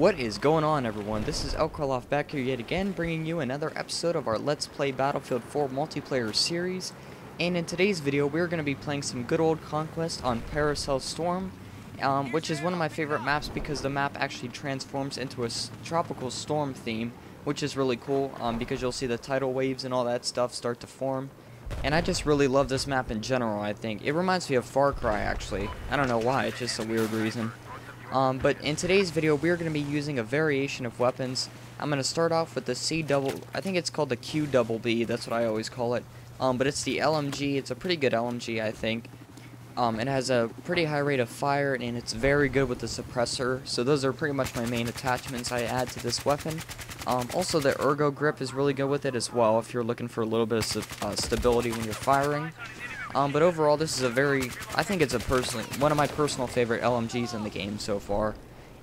What is going on, everyone? This is Elkarloff back here yet again, bringing you another episode of our Let's Play Battlefield 4 multiplayer series. And in today's video, we're going to be playing some good old Conquest on Paracel Storm, which is one of my favorite maps because the map actually transforms into a tropical storm theme, which is really cool because you'll see the tidal waves and all that stuff start to form. And I just really love this map in general, I think. It reminds me of Far Cry, actually. I don't know why, it's just a weird reason. But in today's video, we're going to be using a variation of weapons. I'm going to start off with the I think it's called the QBB, that's what I always call it. But it's the LMG, it's a pretty good LMG, I think. It has a pretty high rate of fire, and it's very good with the suppressor. So those are pretty much my main attachments I add to this weapon. Also, the ergo grip is really good with it as well, if you're looking for a little bit of stability when you're firing. But overall, this is I think it's one of my personal favorite LMGs in the game so far.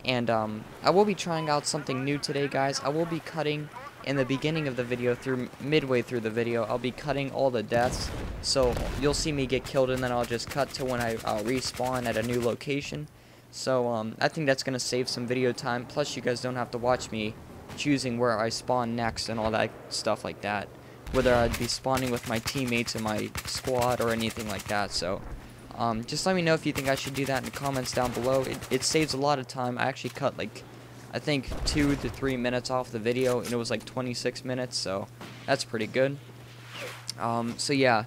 And I will be trying out something new today, guys. I will be cutting in the beginning of the video, midway through the video, I'll be cutting all the deaths. So you'll see me get killed, and then I'll just cut to when I respawn at a new location. So I think that's going to save some video time. Plus, you guys don't have to watch me choosing where I spawn next and all that stuff like that, whether I'd be spawning with my teammates in my squad or anything like that. So just let me know if you think I should do that in the comments down below. It saves a lot of time. I actually cut like I think 2 to 3 minutes off the video, and it was like 26 minutes, so that's pretty good. So yeah,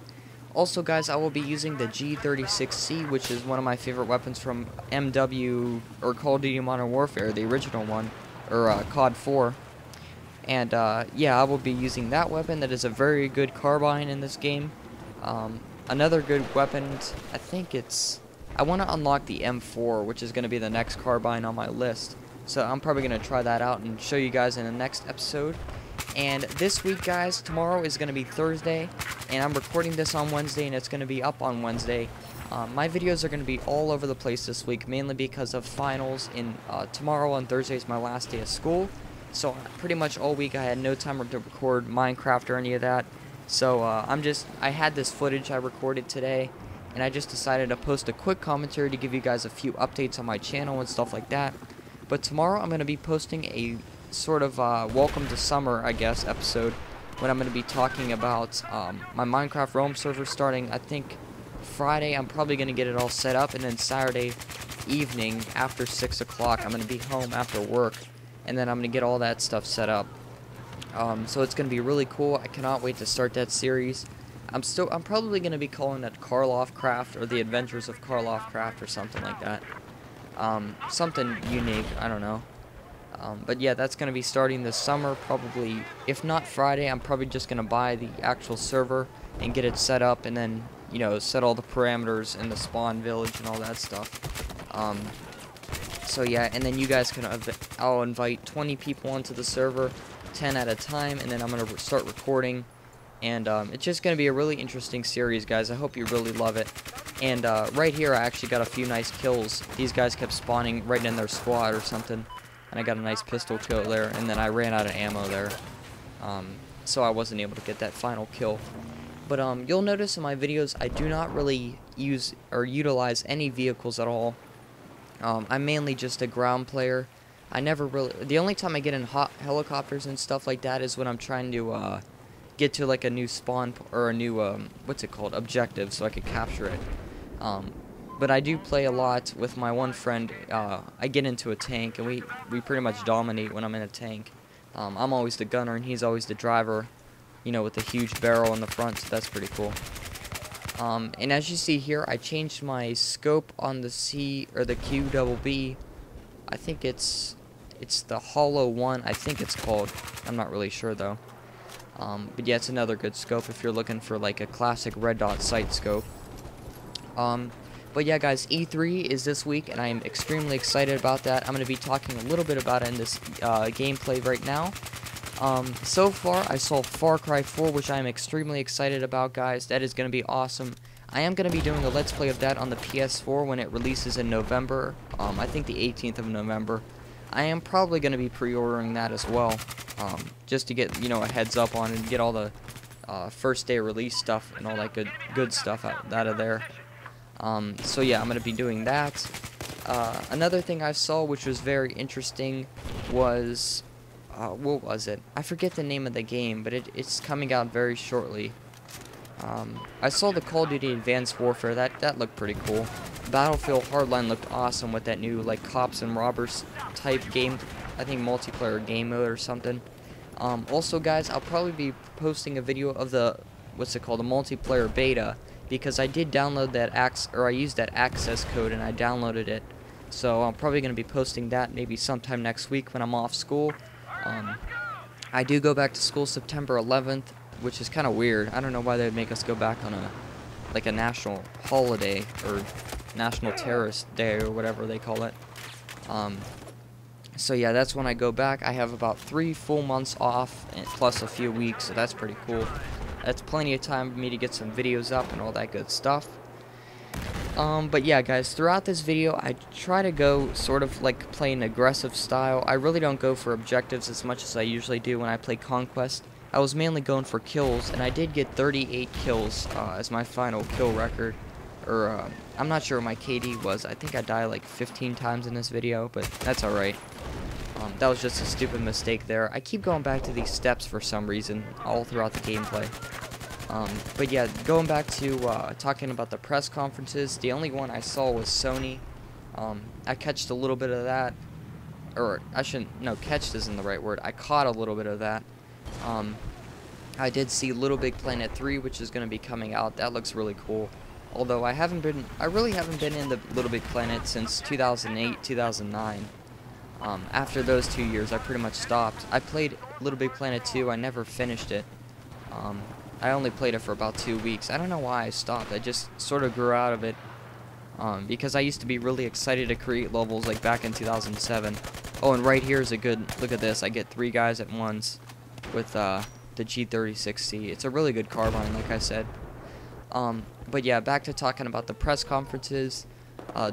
also guys, I will be using the G36C, which is one of my favorite weapons from MW or Call of Duty Modern Warfare, the original one, or COD 4. And yeah, I will be using that weapon. That is a very good carbine in this game. Another good weapon, I think I want to unlock the M4, which is going to be the next carbine on my list. So I'm probably going to try that out and show you guys in the next episode. And this week, guys, tomorrow is going to be Thursday, and I'm recording this on Wednesday, and it's going to be up on Wednesday. My videos are going to be all over the place this week, mainly because of finals. Tomorrow on Thursday is my last day of school. So pretty much all week I had no time to record Minecraft or any of that. So I had this footage I recorded today, and I just decided to post a quick commentary to give you guys a few updates on my channel and stuff like that. But tomorrow I'm going to be posting a sort of welcome to summer, I guess, episode, when I'm going to be talking about my Minecraft Realm server starting, I think, Friday. I'm probably going to get it all set up, and then Saturday evening after 6 o'clock I'm going to be home after work, and then I'm going to get all that stuff set up. So it's going to be really cool. I cannot wait to start that series. I'm probably going to be calling it Karloff Craft, or The Adventures of Karloff Craft, or something like that. Something unique, I don't know. But yeah, that's going to be starting this summer, probably. If not Friday, I'm probably just going to buy the actual server and get it set up, and then, you know, set all the parameters in the spawn village and all that stuff. So yeah, and then you guys can, I'll invite 20 people onto the server, 10 at a time, and then I'm going to start recording. And it's just going to be a really interesting series, guys. I hope you really love it. And right here, I actually got a few nice kills. These guys kept spawning right in their squad or something, and I got a nice pistol kill there, and then I ran out of ammo there. So I wasn't able to get that final kill. But you'll notice in my videos, I do not really use or utilize any vehicles at all. I'm mainly just a ground player. The only time I get in helicopters and stuff like that is when I'm trying to get to like a new spawn or a new what's it called, objective, so I could capture it. But I do play a lot with my one friend. I get into a tank, and we pretty much dominate when I'm in a tank. I'm always the gunner, and he's always the driver, you know, with the huge barrel in the front, so that's pretty cool. And as you see here, I changed my scope on the QBB. I think it's the Hollow 1, I think it's called. I'm not really sure though. But yeah, it's another good scope if you're looking for like a classic red dot sight scope. But yeah, guys, E3 is this week, and I'm extremely excited about that. I'm going to be talking a little bit about it in this gameplay right now. So far, I saw Far Cry 4, which I'm extremely excited about, guys. That is going to be awesome. I am going to be doing a Let's Play of that on the PS4 when it releases in November. I think the 18th of November. I am probably going to be pre-ordering that as well, just to get, you know, a heads up on it and get all the first day release stuff and all that good stuff out of there. So yeah, I'm going to be doing that. Another thing I saw which was very interesting was, what was it? I forget the name of the game, but it's coming out very shortly. I saw the Call of Duty Advanced Warfare. That looked pretty cool. Battlefield Hardline looked awesome with that new like cops and robbers type game. I think multiplayer game mode or something. Also, guys, I'll probably be posting a video of the the multiplayer beta, because I did download that I used that access code and I downloaded it. So I'm probably going to be posting that maybe sometime next week when I'm off school. I do go back to school September 11th, which is kind of weird. I don't know why they would make us go back on a national holiday or National Terrorist Day or whatever they call it. So yeah, that's when I go back. I have about 3 full months off and plus a few weeks, so that's pretty cool. That's plenty of time for me to get some videos up and all that good stuff. But yeah, guys, throughout this video, I try to go sort of like play an aggressive style. I really don't go for objectives as much as I usually do when I play Conquest. I was mainly going for kills, and I did get 38 kills as my final kill record. Or, I'm not sure what my KD was. I think I died like 15 times in this video, but that's alright. That was just a stupid mistake there. I keep going back to these steps for some reason, all throughout the gameplay. But yeah, going back to talking about the press conferences, the only one I saw was Sony. I catched a little bit of that. Or, I shouldn't, no, catched isn't the right word. I caught a little bit of that. I did see Little Big Planet 3, which is going to be coming out. That looks really cool. Although I really haven't been in the Little Big Planet since 2008, 2009. After those 2 years, I pretty much stopped. I played Little Big Planet 2. I never finished it. I only played it for about 2 weeks. I don't know why I stopped. I just sort of grew out of it. Because I used to be really excited to create levels like back in 2007. Oh, and right here is a good, look at this. I get 3 guys at once with the G36C. It's a really good carbine, like I said. But yeah, back to talking about the press conferences.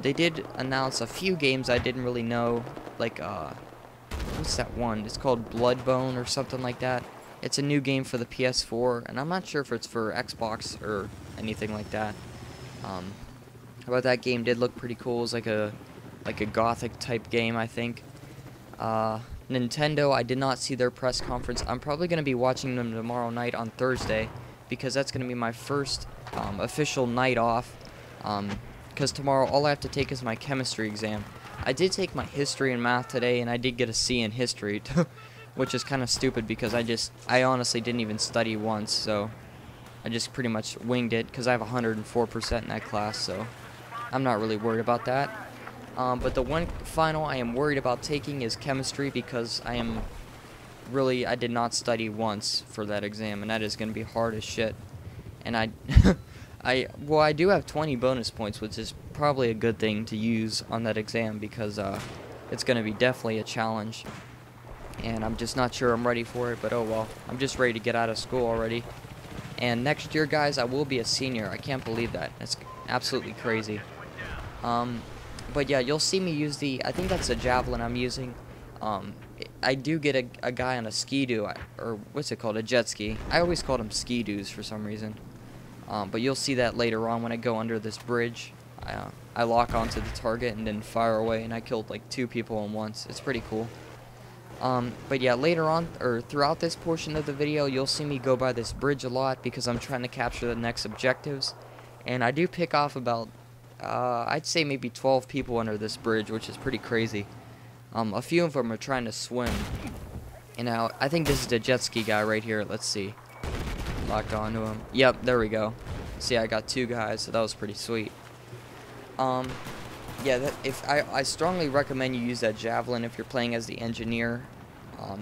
They did announce a few games I didn't really know, like, what's that one? It's called Bloodbone or something like that. It's a new game for the PS4, and I'm not sure if it's for Xbox or anything like that. But that game did look pretty cool. It was like a gothic type game, I think. Nintendo, I did not see their press conference. I'm probably going to be watching them tomorrow night on Thursday, because that's going to be my first official night off. Because tomorrow all I have to take is my chemistry exam. I did take my history and math today, and I did get a C in history, which is kind of stupid because I honestly didn't even study once, so I just pretty much winged it because I have 104% in that class, so I'm not really worried about that. But the one final I am worried about taking is chemistry, because I did not study once for that exam, and that is going to be hard as shit. And I do have 20 bonus points, which is probably a good thing to use on that exam, because it's going to be definitely a challenge. And I'm just not sure I'm ready for it, but oh well. I'm just ready to get out of school already. And next year, guys, I will be a senior. I can't believe that. It's absolutely crazy. But yeah, you'll see me use I think that's a javelin I'm using. I do get a guy on a ski-doo, or what's it called, a jet ski. I always called them ski-doos for some reason. But you'll see that later on when I go under this bridge. I lock onto the target and then fire away, and I killed like 2 people at once. It's pretty cool. But yeah, later on, or throughout this portion of the video, you'll see me go by this bridge a lot because I'm trying to capture the next objectives. And I do pick off about, I'd say maybe 12 people under this bridge, which is pretty crazy. A few of them are trying to swim. And now, I think this is the jet ski guy right here. Let's see. Locked onto him. Yep, there we go. See, I got 2 guys, so that was pretty sweet. Yeah, I strongly recommend you use that javelin if you're playing as the engineer.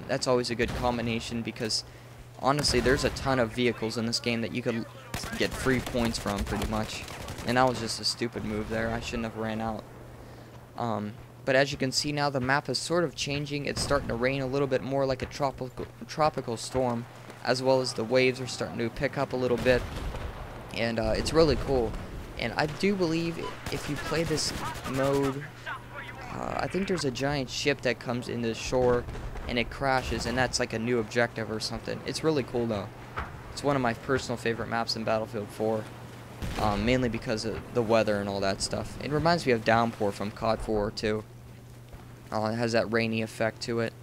That's always a good combination, because honestly, there's a ton of vehicles in this game that you could get free points from, pretty much. And that was just a stupid move there. I shouldn't have ran out. But as you can see now, the map is sort of changing. It's starting to rain a little bit more like a tropical storm, as well as the waves are starting to pick up a little bit. And it's really cool. And I do believe if you play this mode, I think there's a giant ship that comes into the shore and it crashes, and that's like a new objective or something. It's really cool though. It's one of my personal favorite maps in Battlefield 4, mainly because of the weather and all that stuff. It reminds me of Downpour from COD 4 too. It has that rainy effect to it.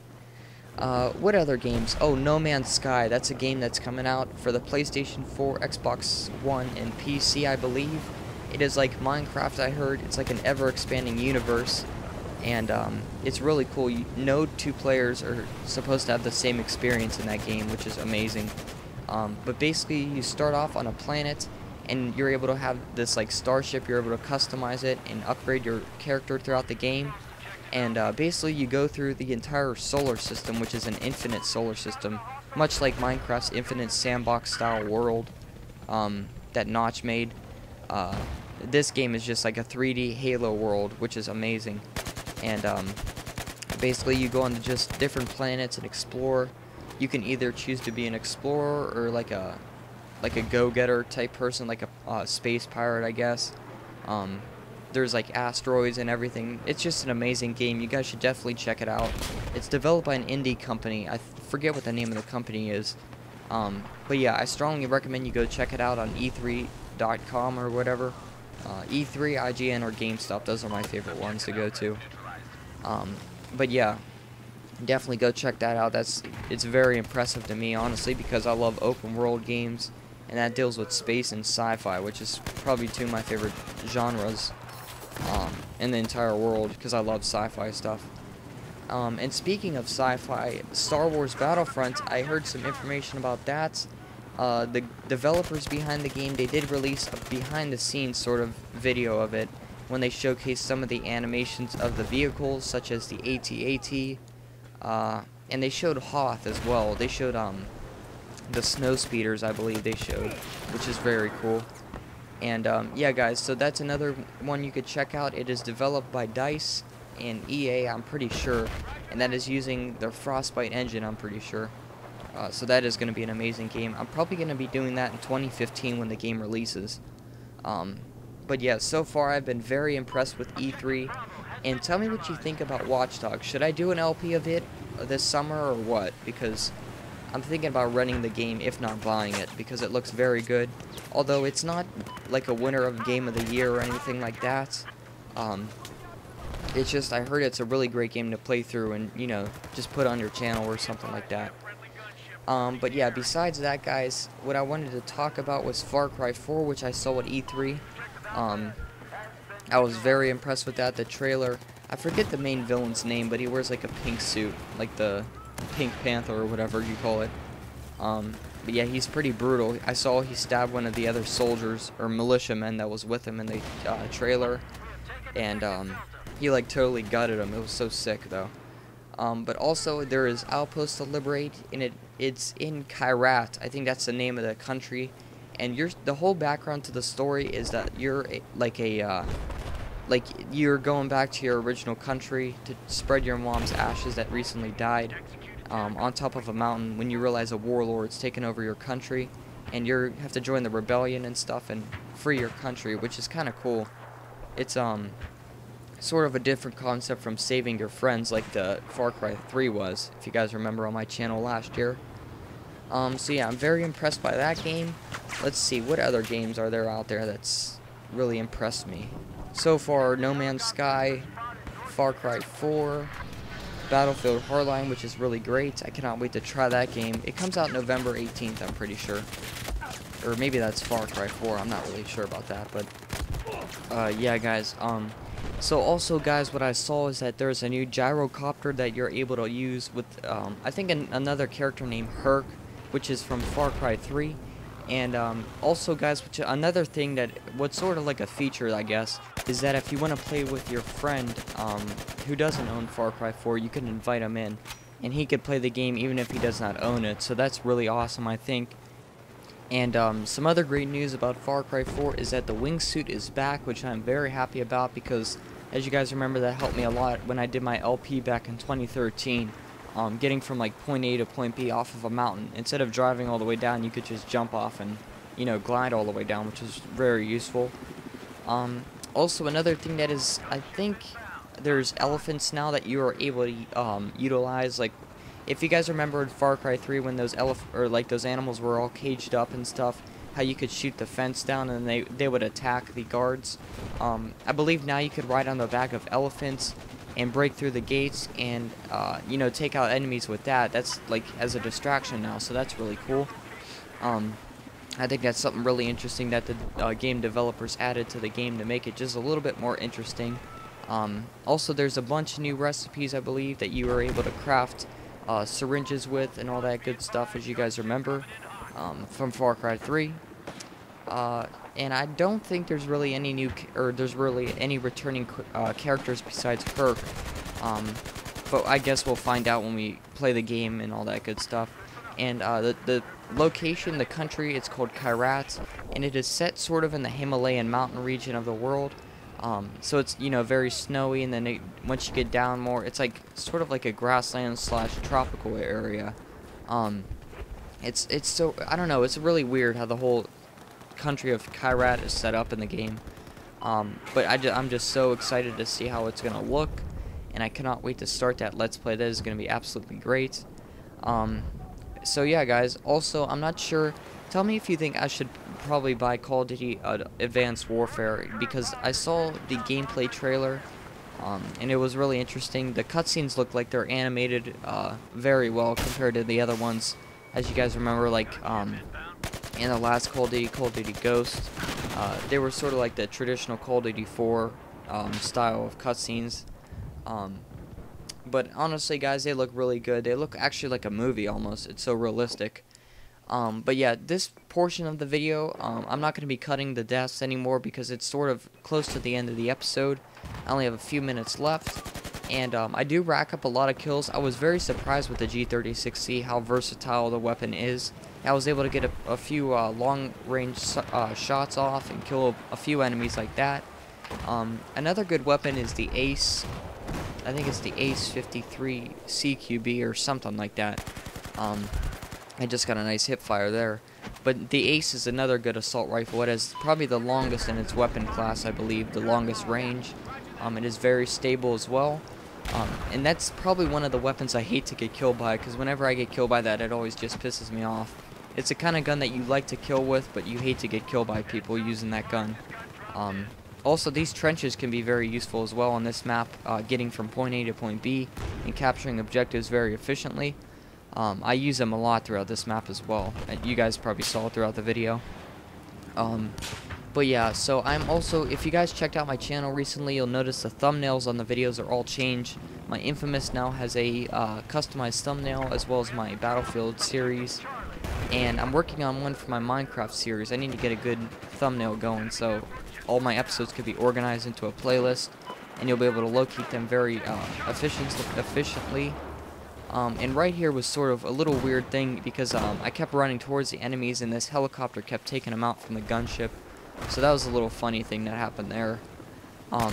What other games? Oh, No Man's Sky. That's a game that's coming out for the PlayStation 4, Xbox One, and PC, I believe. It is like Minecraft, I heard. It's like an ever-expanding universe. And it's really cool. No two players are supposed to have the same experience in that game, which is amazing. But basically, you start off on a planet, and you're able to have this like starship. You're able to customize it and upgrade your character throughout the game. And basically, you go through the entire solar system, which is an infinite solar system, much like Minecraft's infinite sandbox-style world that Notch made. This game is just like a 3D Halo world, which is amazing. And basically, you go on to just different planets and explore. You can either choose to be an explorer or like a go-getter type person, like a space pirate, I guess. There's like asteroids and everything. It's just an amazing game. You guys should definitely check it out. It's developed by an indie company. I forget what the name of the company is. But yeah, I strongly recommend you go check it out on E3.com or whatever. E3, IGN, or GameStop. Those are my favorite ones to go to. But yeah, definitely go check that out. It's very impressive to me, honestly, because I love open world games, and that deals with space and sci-fi, which is probably two of my favorite genres in the entire world, because I love sci-fi stuff. And speaking of sci-fi, Star Wars Battlefront, I heard some information about that. The developers behind the game, they did release a behind-the-scenes sort of video of it, when they showcased some of the animations of the vehicles, such as the AT-AT, and they showed Hoth as well. They showed the snow speeders, I believe they showed, which is very cool. And yeah, guys, so that's another one you could check out. It is developed by DICE and EA, I'm pretty sure, and that is using their Frostbite engine, I'm pretty sure. So that is going to be an amazing game. I'm probably going to be doing that in 2015 when the game releases. But yeah, so far I've been very impressed with E3. And tell me what you think about Watch Dogs. Should I do an LP of it this summer or what? Because I'm thinking about renting the game, if not buying it, because it looks very good. Although it's not like a winner of Game of the Year or anything like that. It's just, I heard it's a really great game to play through and, you know, just put on your channel or something like that. But yeah, besides that, guys, what I wanted to talk about was Far Cry 4, which I saw at E3. I was very impressed with that. The trailer, I forget the main villain's name, but he wears like a pink suit, like the Pink Panther or whatever you call it. But yeah, he's pretty brutal. I saw he stabbed one of the other soldiers or militiamen that was with him in the trailer, and he like totally gutted him. It was so sick though. But also there is Outpost to Liberate, and it's in Kyrat. I think that's the name of the country. And the whole background to the story is that you're like you're going back to your original country to spread your mom's ashes that recently died on top of a mountain when you realize a warlord's taken over your country, and you have to join the rebellion and stuff and free your country, which is kind of cool. It's sort of a different concept from saving your friends like the Far Cry 3 was, if you guys remember on my channel last year. So yeah, I'm very impressed by that game. Let's see, what other games are there out there that's really impressed me? So far, No Man's Sky, Far Cry 4, Battlefield Hardline, which is really great. I cannot wait to try that game. It comes out November 18th, I'm pretty sure. Or maybe that's Far Cry 4, I'm not really sure about that, but yeah, guys, so also, guys, what I saw is that there's a new gyrocopter that you're able to use with, I think another character named Herc, which is from Far Cry 3. And also, guys, another thing what's sort of like a feature, I guess, is that if you want to play with your friend who doesn't own Far Cry 4, you can invite him in, and he could play the game even if he does not own it. So that's really awesome, I think. And some other great news about Far Cry 4 is that the wingsuit is back, which I'm very happy about because, as you guys remember, that helped me a lot when I did my LP back in 2013. Getting from like point A to point B off of a mountain. Instead of driving all the way down, you could just jump off and, you know, glide all the way down, which is very useful. Also, another thing that is, I think there's elephants now that you are able to utilize. Like, if you guys remember in Far Cry 3 when those those animals were all caged up and stuff, how you could shoot the fence down and they would attack the guards. I believe now you could ride on the back of elephants and break through the gates and, you know, take out enemies with that. That's like as a distraction now, so that's really cool. I think that's something really interesting that the game developers added to the game to make it just a little bit more interesting. Also, there's a bunch of new recipes, I believe, that you were able to craft syringes with and all that good stuff, as you guys remember, from Far Cry 3. And I don't think there's really any new, there's really any returning characters besides Kirk. But I guess we'll find out when we play the game and all that good stuff. And the location, the country, it's called Kyrat, and it is set sort of in the Himalayan mountain region of the world. So it's, you know, very snowy, and then once you get down more, it's like sort of like a grassland / tropical area. It's so, I don't know, it's really weird how the whole country of Kyrat is set up in the game. But I'm just so excited to see how it's gonna look, and I cannot wait to start that Let's Play. That is gonna be absolutely great. So yeah, guys, also, I'm not sure, tell me if you think I should probably buy Call of Duty Advanced Warfare, because I saw the gameplay trailer, and it was really interesting. The cutscenes look like they're animated very well compared to the other ones. As you guys remember, like, in the last Call of Duty Ghost, they were sort of like the traditional Call of Duty 4 style of cutscenes. But honestly, guys, they look really good. They look actually like a movie almost. It's so realistic. But yeah, this portion of the video, I'm not going to be cutting the deaths anymore because it's sort of close to the end of the episode. I only have a few minutes left, and I do rack up a lot of kills. I was very surprised with the G36C how versatile the weapon is. I was able to get a few long-range shots off and kill a few enemies like that. Another good weapon is the Ace. I think it's the Ace 53 CQB or something like that. I just got a nice hip fire there. But the Ace is another good assault rifle. It has probably the longest in its weapon class, I believe, the longest range. It is very stable as well. And that's probably one of the weapons I hate to get killed by, because whenever I get killed by that, it always just pisses me off. It's the kind of gun that you like to kill with, but you hate to get killed by people using that gun. Also, these trenches can be very useful as well on this map, getting from point A to point B and capturing objectives very efficiently. I use them a lot throughout this map as well. You guys probably saw it throughout the video. But yeah, so I'm also, if you guys checked out my channel recently, you'll notice the thumbnails on the videos are all changed. My Infamous now has a customized thumbnail, as well as my Battlefield series. And I'm working on one for my Minecraft series. I need to get a good thumbnail going, so all my episodes could be organized into a playlist, and you'll be able to locate them very efficiently. And right here was sort of a little weird thing, because I kept running towards the enemies, and this helicopter kept taking them out from the gunship. So that was a little funny thing that happened there. I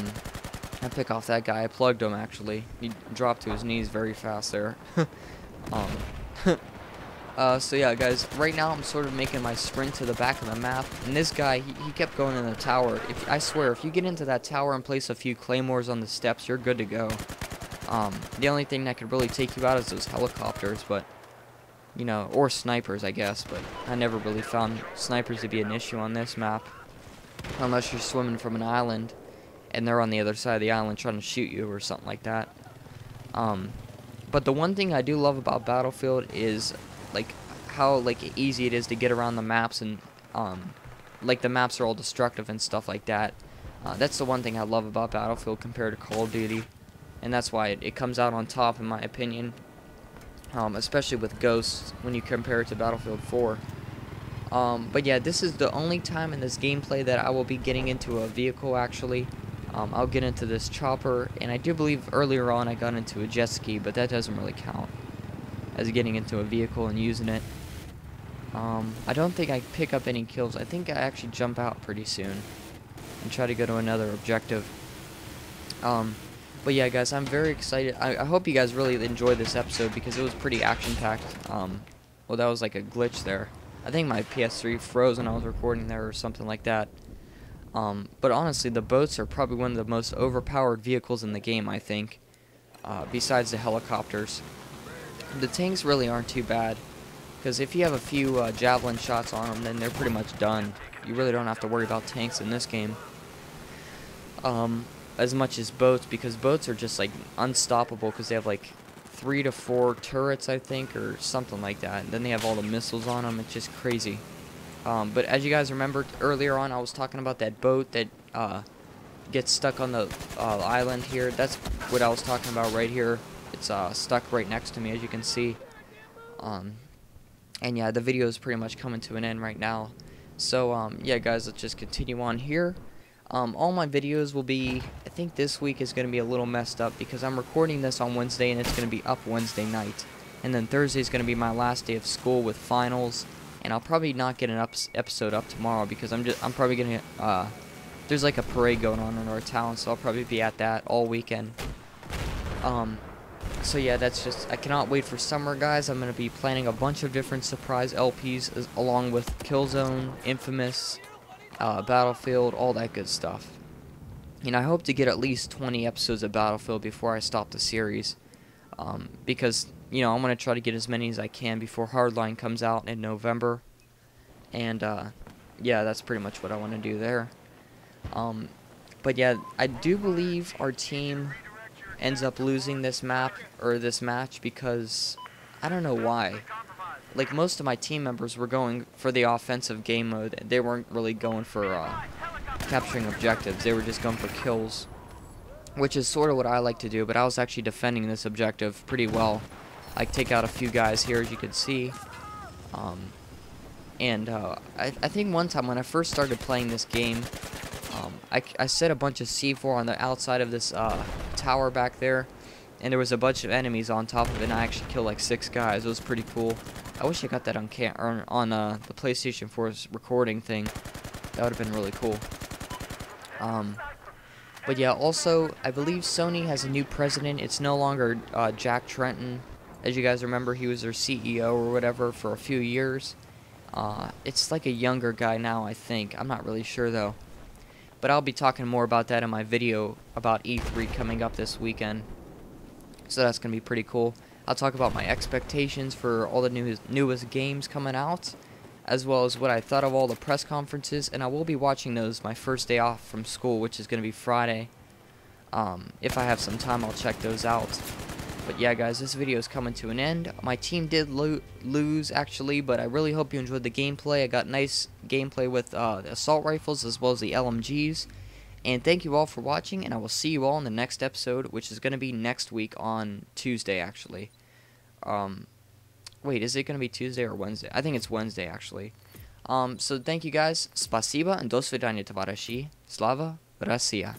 pick off that guy. I plugged him, actually. He dropped to his knees very fast there. So yeah, guys, right now I'm sort of making my sprint to the back of the map, and this guy, he kept going in the tower. I swear, if you get into that tower and place a few claymores on the steps, you're good to go. The only thing that could really take you out is those helicopters, but, you know, or snipers, I guess, but I never really found snipers to be an issue on this map, unless you're swimming from an island, and they're on the other side of the island trying to shoot you or something like that. But the one thing I do love about Battlefield is, like, how, like, easy it is to get around the maps, and, like, the maps are all destructive and stuff like that. That's the one thing I love about Battlefield compared to Call of Duty, and that's why it comes out on top, in my opinion, especially with Ghosts, when you compare it to Battlefield 4. But yeah, this is the only time in this gameplay that I will be getting into a vehicle, actually. I'll get into this chopper, and I do believe earlier on I got into a jet ski, but that doesn't really count as getting into a vehicle and using it. I don't think I pick up any kills. I think I actually jump out pretty soon and try to go to another objective. But yeah, guys, I'm very excited. I hope you guys really enjoyed this episode, because it was pretty action-packed. Well, that was like a glitch there. I think my PS3 froze when I was recording there or something like that. But honestly, the boats are probably one of the most overpowered vehicles in the game, I think, besides the helicopters. The tanks really aren't too bad, because if you have a few javelin shots on them, then they're pretty much done. You really don't have to worry about tanks in this game. as much as boats, because boats are just like unstoppable because they have like 3 to 4 turrets, I think, or something like that. And then they have all the missiles on them. It's just crazy. But as you guys remember earlier on, I was talking about that boat that gets stuck on the island here. That's what I was talking about right here. It's stuck right next to me, as you can see. And yeah, the video is pretty much coming to an end right now. So yeah, guys, let's just continue on here. All my videos will be, I think this week is going to be a little messed up because I'm recording this on Wednesday and it's going to be up Wednesday night. And then Thursday is going to be my last day of school with finals. And I'll probably not get an episode up tomorrow because I'm probably going to, there's like a parade going on in our town, so I'll probably be at that all weekend. So yeah, that's just, I cannot wait for summer, guys. I'm going to be planning a bunch of different surprise LPs along with Killzone, Infamous, Battlefield, all that good stuff. And I hope to get at least 20 episodes of Battlefield before I stop the series. Because, you know, I'm going to try to get as many as I can before Hardline comes out in November. And, yeah, that's pretty much what I want to do there. But yeah, I do believe our team ends up losing this map, or this match, because I don't know why. Like, most of my team members were going for the offensive game mode. They weren't really going for capturing objectives. They were just going for kills, which is sort of what I like to do, but I was actually defending this objective pretty well. I take out a few guys here, as you can see. I think one time when I first started playing this game, I set a bunch of C4 on the outside of this tower back there, and there was a bunch of enemies on top of it, and I actually killed like 6 guys. It was pretty cool. I wish I got that on the PlayStation 4's recording thing. That would have been really cool. But yeah, also, I believe Sony has a new president. It's no longer Jack Tretton. As you guys remember, he was their CEO or whatever for a few years. It's like a younger guy now, I think. I'm not really sure, though. But I'll be talking more about that in my video about E3 coming up this weekend. So that's going to be pretty cool. I'll talk about my expectations for all the newest games coming out, as well as what I thought of all the press conferences, and I will be watching those my first day off from school, which is going to be Friday. If I have some time, I'll check those out. But yeah, guys, this video is coming to an end. My team did lose, actually, but I really hope you enjoyed the gameplay. I got nice gameplay with the assault rifles as well as the LMGs. And thank you all for watching, and I will see you all in the next episode, which is going to be next week on Tuesday, actually. Wait, is it going to be Tuesday or Wednesday? I think it's Wednesday, actually. So thank you, guys. Spasiba and do svidaniya, tovaryshi. Slava Россия.